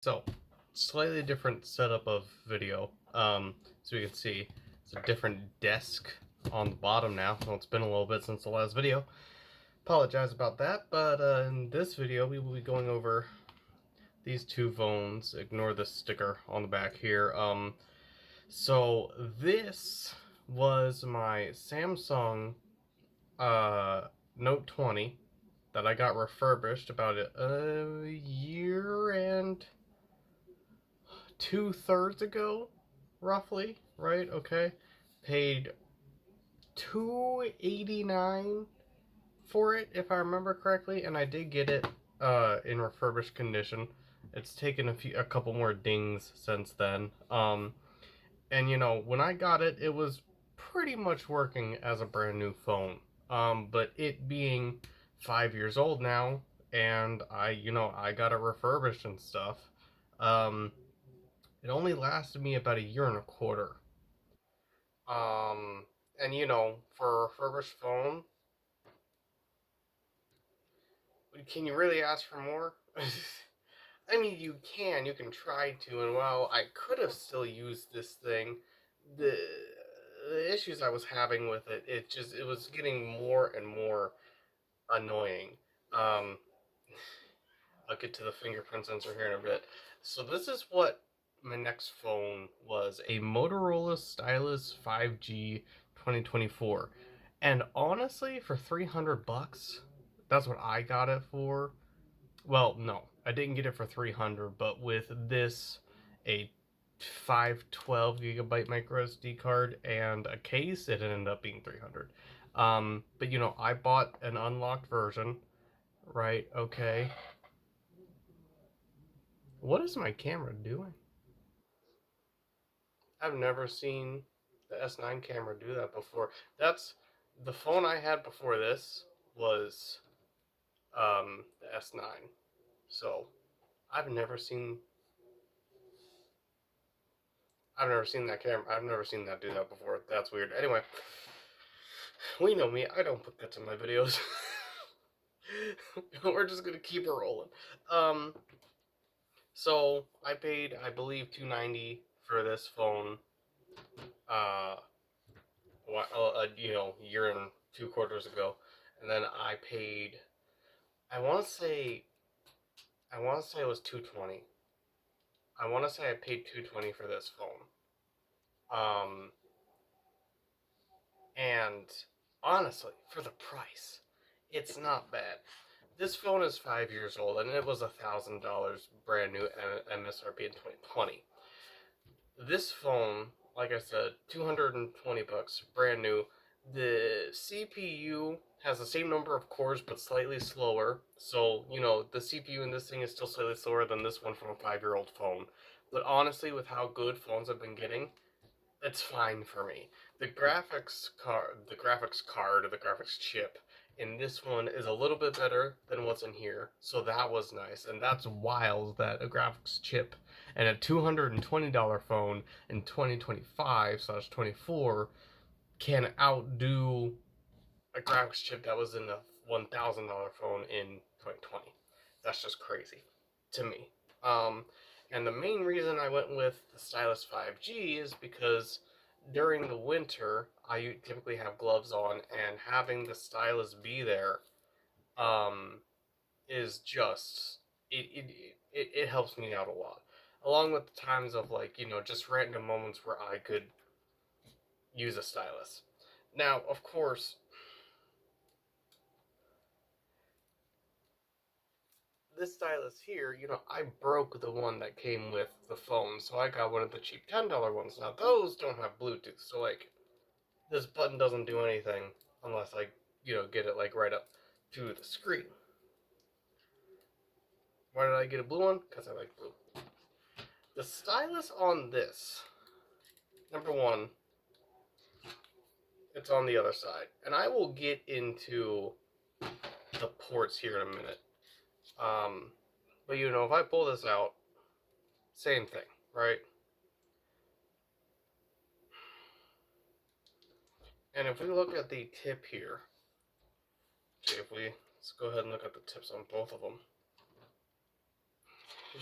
So, slightly different setup of video. So you can see it's a different desk on the bottom now. Well, it's been a little bit since the last video. Apologize about that, but in this video we will be going over these two phones. Ignore the sticker on the back here. So this was my Samsung Note 20 that I got refurbished about a year and 2/3 ago, roughly, right? Okay. Paid $289 for it, if I remember correctly, and I did get it in refurbished condition. It's taken a couple more dings since then. And you know, when I got it, it was pretty much working as a brand new phone. But it being 5 years old now, and I got it refurbished and stuff. Um, it only lasted me about a year and a quarter. Um, and you know, for a refurbished phone, can you really ask for more? I mean, you can try to, and while I could have still used this thing, the the issues I was having with it, it was getting more and more annoying. Um, I'll get to the fingerprint sensor here in a bit. So this is what my next phone was, a Motorola Stylus 5G 2024. And honestly, for 300 bucks, that's what I got it for. Well, no, I didn't get it for 300, but with this, a 512 gigabyte micro SD card and a case, it ended up being 300. But you know, I bought an unlocked version, right? Okay. What is my camera doing? I've never seen the S9 camera do that before. That's the phone I had before this was the S9. So, I've never seen I've never seen that camera. I've never seen that do that before. That's weird. Anyway, we know me. I don't put guts in my videos. We're just gonna keep it rolling. Um, so I paid, I believe, $290 for this phone. Uh, year and 2 quarters ago, and then I paid. I want to say. I want to say it was 220. I want to say I paid 220 for this phone. And honestly, for the price, it's not bad. This phone is 5 years old, and it was $1,000 brand new MSRP in 2020. This phone, like I said, 220 bucks, brand new. The CPU has the same number of cores but slightly slower. So, you know, the CPU in this thing is still slightly slower than this one from a 5-year-old phone. But honestly, with how good phones have been getting, it's fine for me. The graphics chip in this one is a little bit better than what's in here, so that was nice. And that's wild that a graphics chip and a $220 phone in 2025/24 can outdo a graphics chip that was in a $1,000 phone in 2020. That's just crazy to me. Um, and the main reason I went with the Stylus 5G is because during the winter, I typically have gloves on, and having the stylus be there um, is just it helps me out a lot. Along with the times of, like, you know, just random moments where I could use a stylus. Now, of course, this stylus here, you know, I broke the one that came with the phone, so I got one of the cheap $10 ones. Now, those don't have Bluetooth, so, like, this button doesn't do anything unless I, you know, get it, like, right up to the screen. Why did I get a blue one? Because I like blue. The stylus on this, number one, it's on the other side. And I will get into the ports here in a minute. But, you know, if I pull this out, same thing, right? And if we look at the tip here, okay, let's go ahead and look at the tips on both of them.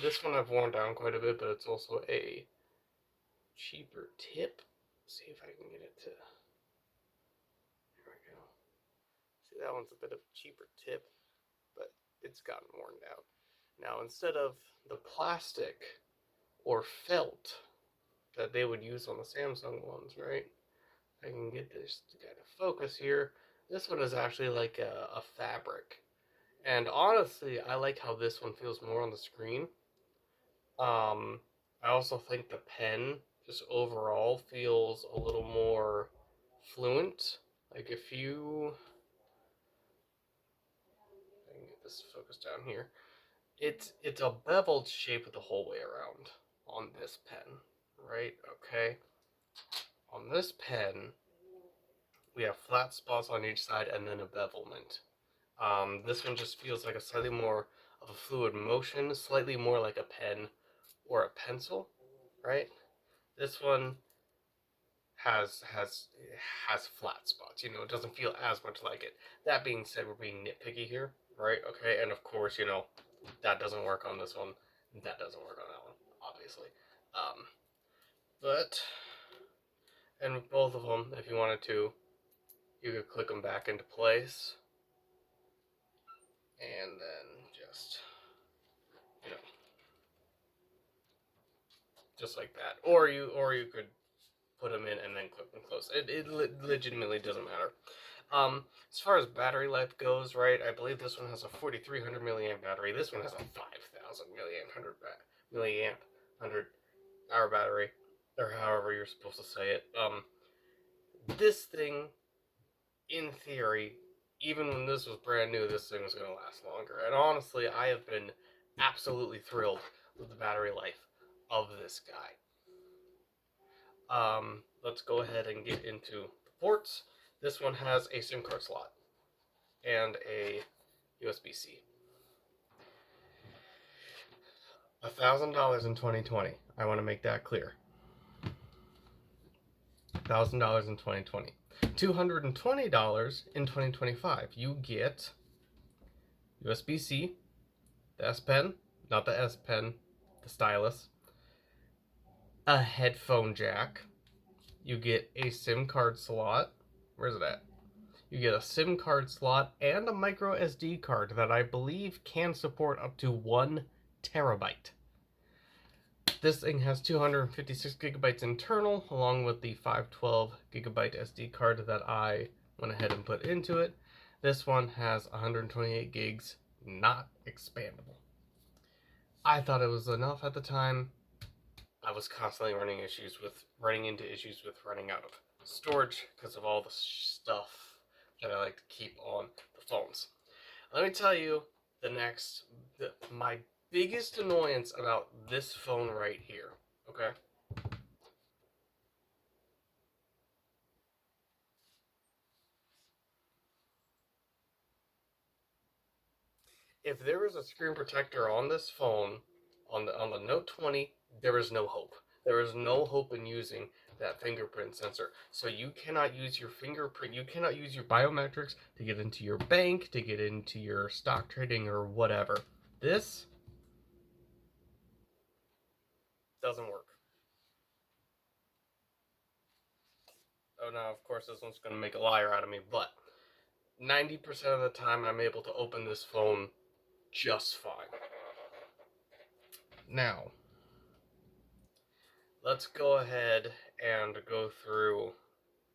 This one I've worn down quite a bit, but it's also a cheaper tip. Let's see if I can get it to. There we go. See, that one's a bit of a cheaper tip, but it's gotten worn down. Now, instead of the plastic or felt that they would use on the Samsung ones, right? I can get this to kind of focus here. This one is actually like a fabric. And honestly, I like how this one feels more on the screen. I also think the pen just overall feels a little more fluent. Like if you, I can get this focused down here. It's a beveled shape the whole way around on this pen, right? Okay. On this pen, we have flat spots on each side and then a bevelment. This one just feels like a slightly more of a fluid motion, slightly more like a pen or a pencil, right? This one has flat spots. You know, it doesn't feel as much like it. That being said, we're being nitpicky here, right? Okay, and of course, you know, that doesn't work on this one. That doesn't work on that one, obviously. Um, but and with both of them, if you wanted to, you could click them back into place, and then just you know, just like that. Or you could put them in and then clip them close. It legitimately doesn't matter. As far as battery life goes, right, I believe this one has a 4,300 milliamp battery. This one has a 5,000 milliamp 100-hour battery, or however you're supposed to say it. This thing, in theory, even when this was brand new, this thing was going to last longer. And honestly, I have been absolutely thrilled with the battery life of this guy. Let's go ahead and get into the ports. This one has a SIM card slot and a USB-C. $1,000 in 2020. I want to make that clear. $1,000 in 2020. $220 in 2025. You get USB-C, the S Pen, not the S Pen, the stylus, a headphone jack. You get a SIM card slot. Where's it at? You get a SIM card slot and a micro SD card that I believe can support up to 1 terabyte. This thing has 256 gigabytes internal, along with the 512 gigabyte SD card that I went ahead and put into it. This one has 128 gigs, not expandable. I thought it was enough at the time. I was constantly running into issues with running out of storage because of all the stuff that I like to keep on the phones. Let me tell you my biggest annoyance about this phone right here. Okay. If there is a screen protector on this phone, on the Note 20, there is no hope. There is no hope in using that fingerprint sensor. So you cannot use your fingerprint. You cannot use your biometrics to get into your bank, to get into your stock trading or whatever. This doesn't work. Oh, now of course this one's going to make a liar out of me, but 90% of the time I'm able to open this phone just fine. Now, let's go ahead and go through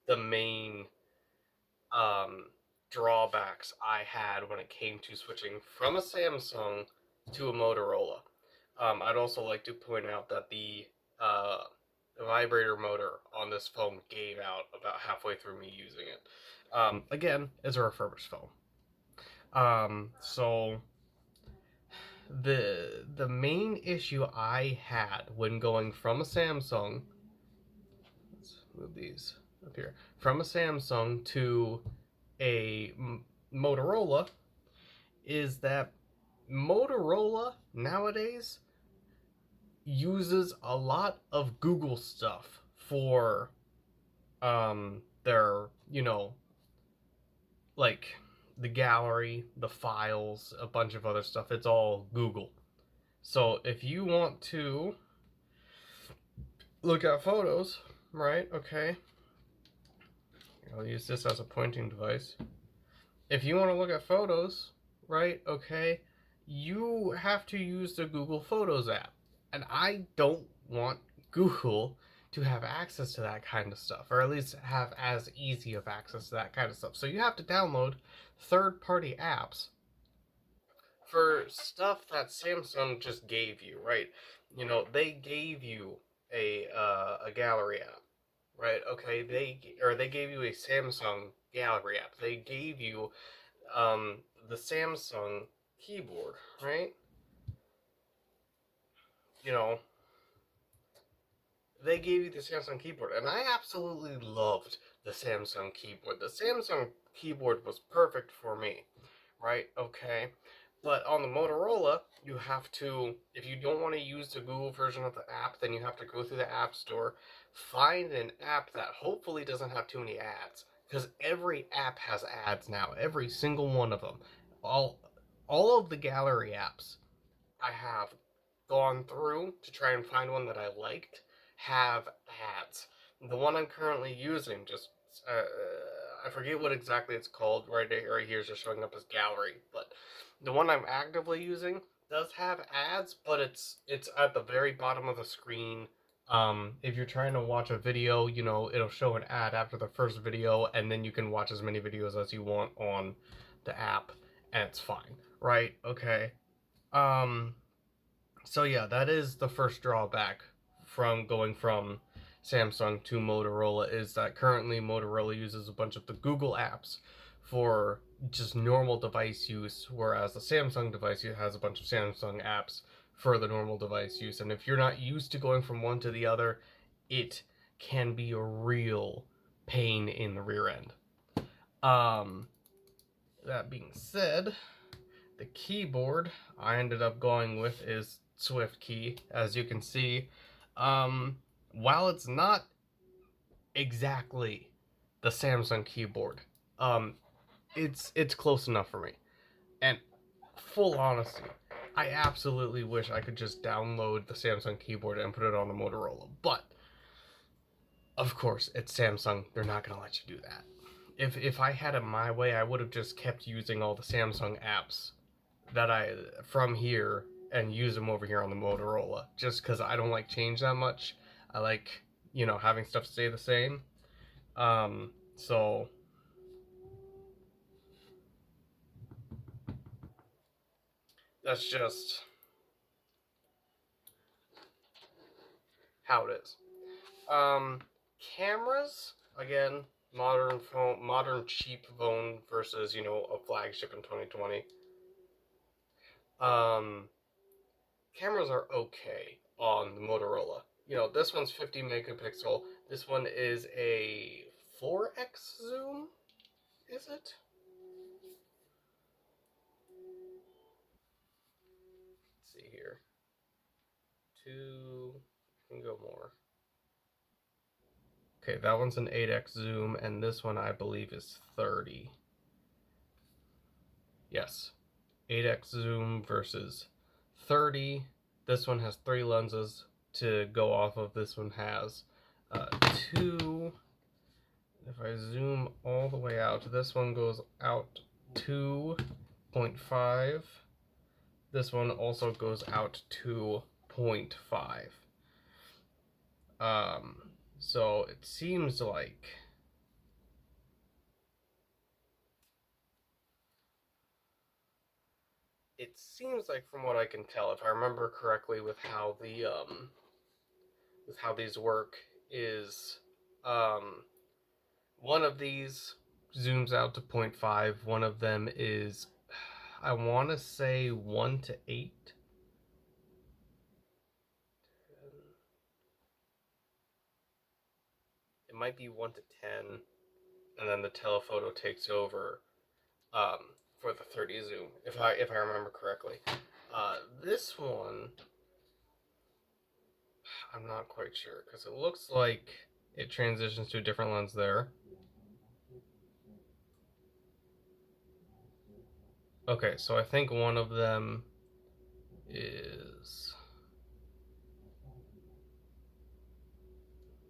the main drawbacks I had when it came to switching from a Samsung to a Motorola. I'd also like to point out that the vibrator motor on this phone gave out about halfway through me using it. Again, it's a refurbished phone. So the main issue I had when going from a Samsung, let's move these up here, from a Samsung to a Motorola, is that Motorola nowadays uses a lot of Google stuff for their, like the gallery, the files, a bunch of other stuff. It's all Google. So if you want to look at photos, right? Okay, I'll use this as a pointing device. If you want to look at photos, right? Okay, you have to use the Google Photos app. And I don't want Google to have access to that kind of stuff, or at least have as easy of access to that kind of stuff. So you have to download third-party apps for stuff that Samsung just gave you, right? You know, they gave you a gallery app, right? Okay, they gave you a Samsung gallery app. They gave you um the Samsung keyboard, right? You know, they gave you the Samsung keyboard, and I absolutely loved the Samsung keyboard. The Samsung keyboard was perfect for me, right? Okay. But on the Motorola, you have to, if you don't want to use the Google version of the app, then you have to go through the App Store, find an app that hopefully doesn't have too many ads. Because every app has ads now, every single one of them. All, all of the gallery apps I have gone through to try and find one that I liked have ads. The one I'm currently using just I forget what exactly it's called. Right here is just showing up as gallery, but the one I'm actively using does have ads, but it's at the very bottom of the screen. If you're trying to watch a video, you know, it'll show an ad after the first video, and then you can watch as many videos as you want on the app, and it's fine, right? Okay. Um, so yeah, that is the first drawback from going from Samsung to Motorola, is that currently Motorola uses a bunch of the Google apps for just normal device use, whereas the Samsung device has a bunch of Samsung apps for the normal device use. And if you're not used to going from one to the other, it can be a real pain in the rear end. Um, that being said, the keyboard I ended up going with is Swift Key. As you can see, while it's not exactly the Samsung keyboard, um, it's close enough for me. And full honesty, I absolutely wish I could just download the Samsung keyboard and put it on the Motorola. But of course, it's Samsung. They're not gonna let you do that. If I had it my way, I would have just kept using all the Samsung apps that I from here and use them over here on the Motorola, just because I don't like change that much. I like, you know, having stuff stay the same. So that's just how it is. Um, Cameras again, modern phone, modern cheap phone versus, you know, a flagship in 2020. Um, Cameras are okay on the Motorola. You know, this one's 50 megapixel. This one is a 4x zoom. Is it? Let's see here. Two. Can go more. Okay, that one's an 8x zoom, and this one I believe is 30. Yes, 8x zoom versus 30. This one has 3 lenses to go off of. This one has 2. If I zoom all the way out, this one goes out 2.5. This one also goes out 2.5. So it seems like from what I can tell, if I remember correctly, with how these work, is one of these zooms out to 0.5. One of them is, I want to say 1 to 8. It might be 1 to 10, and then the telephoto takes over for the 30 zoom, if I remember correctly. This one, I'm not quite sure, because it looks like it transitions to a different lens there. Okay, so I think one of them is,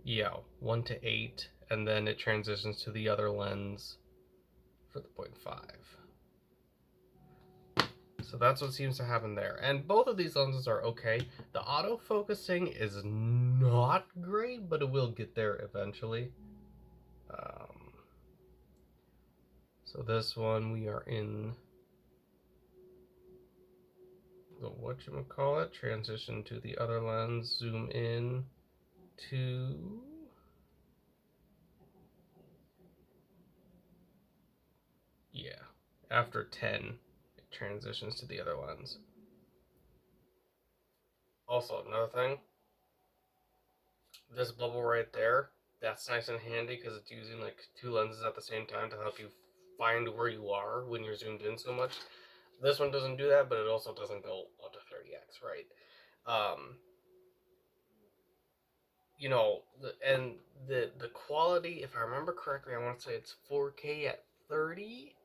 yeah, 1 to 8, and then it transitions to the other lens for the 0.5. So that's what seems to happen there. And both of these lenses are okay. The autofocusing is not great, but it will get there eventually. So this one, we are in the whatchamacallit, transition to the other lens, zoom in to, yeah, after 10, it transitions to the other lens. Also, another thing, this bubble right there, that's nice and handy because it's using like 2 lenses at the same time to help you find where you are when you're zoomed in so much. This one doesn't do that, but it also doesn't go up to 30x, right? You know, and the quality, if I remember correctly, I want to say it's 4K at 30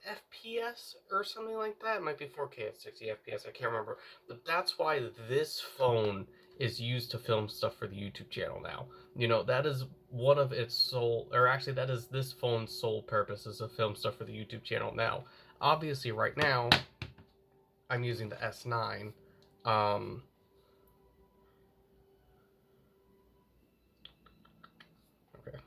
FPS or something like that. It might be 4K at 60 FPS. I can't remember, but that's why this phone is used to film stuff for the YouTube channel now. You know, that is one of its sole, or actually, that is this phone's sole purpose, is to film stuff for the YouTube channel now. Obviously, right now, I'm using the S9. Okay.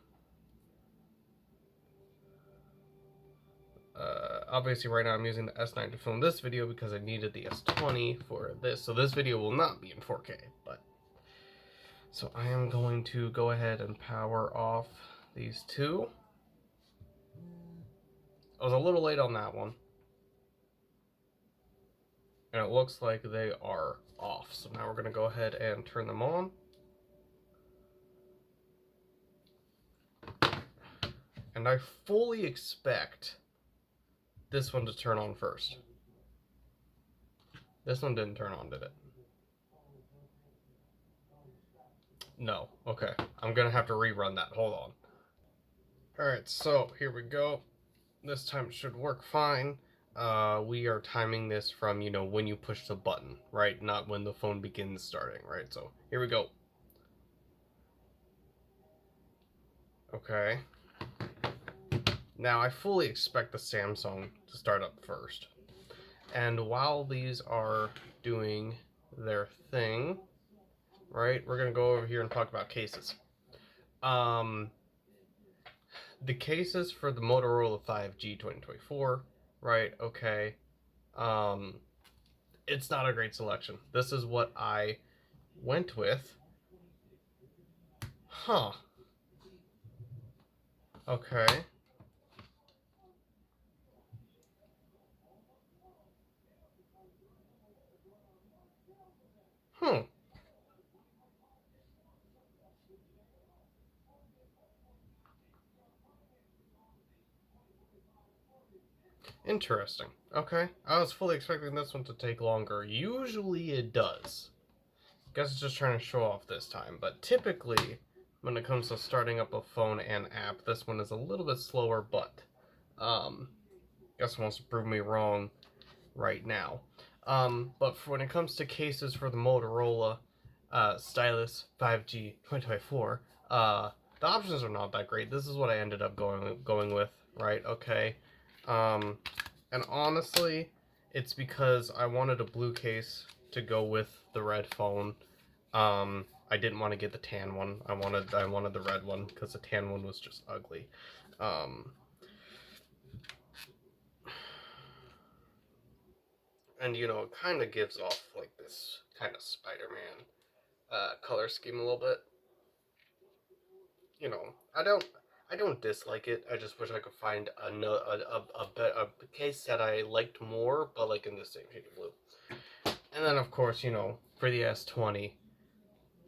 Obviously right now I'm using the S9 to film this video because I needed the S20 for this. So this video will not be in 4K, but so I am going to go ahead and power off these two. I was a little late on that one. And it looks like they are off. So now we're going to go ahead and turn them on. And I fully expect this one to turn on first. This one didn't turn on, did it? No. Okay. I'm going to have to rerun that. Hold on. Alright, so here we go. This time it should work fine. We are timing this from, you know, when you push the button, right? Not when the phone begins starting, right? So here we go. Okay. Now I fully expect the Samsung to start up first. And while these are doing their thing, right, we're going to go over here and talk about cases. The cases for the Motorola 5G 2024, right, okay. It's not a great selection. This is what I went with. Huh. Okay. Hmm. Interesting. Okay. I was fully expecting this one to take longer. Usually it does. Guess it's just trying to show off this time. But typically, when it comes to starting up a phone and app, this one is a little bit slower, but guess it wants to prove me wrong right now. But for when it comes to cases for the Motorola stylus 5G 2024, the options are not that great. This is what I ended up going with, right? Okay. And honestly, it's because I wanted a blue case to go with the red phone. I didn't want to get the tan one. I wanted the red one because the tan one was just ugly. And you know, it kind of gives off like this kind of Spider-Man color scheme a little bit. You know, I don't dislike it. I just wish I could find a case that I liked more, but like in the same shade of blue. And then of course, you know, for the S20,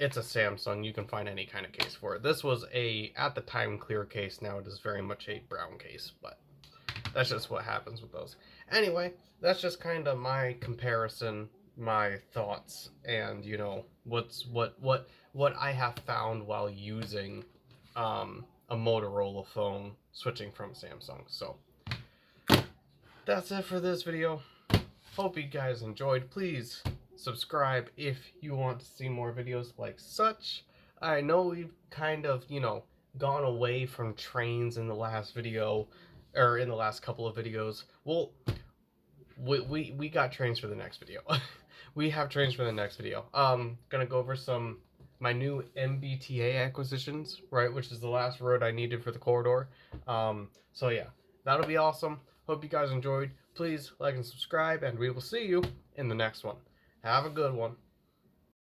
it's a Samsung. You can find any kind of case for it. This was a at the time clear case. Now it is very much a brown case, but that's just what happens with those. Anyway, that's just kind of my comparison, my thoughts, and you know what I have found while using a Motorola phone switching from Samsung. So that's it for this video. Hope you guys enjoyed. Please subscribe if you want to see more videos like such. I know we've kind of, gone away from trains in the last video, or in the last couple of videos. Well, we got trains for the next video. We have trains for the next video. Gonna go over my new MBTA acquisitions, right, which is the last road I needed for the corridor. So yeah, that'll be awesome. Hope you guys enjoyed. Please like and subscribe, and we will see you in the next one. Have a good one.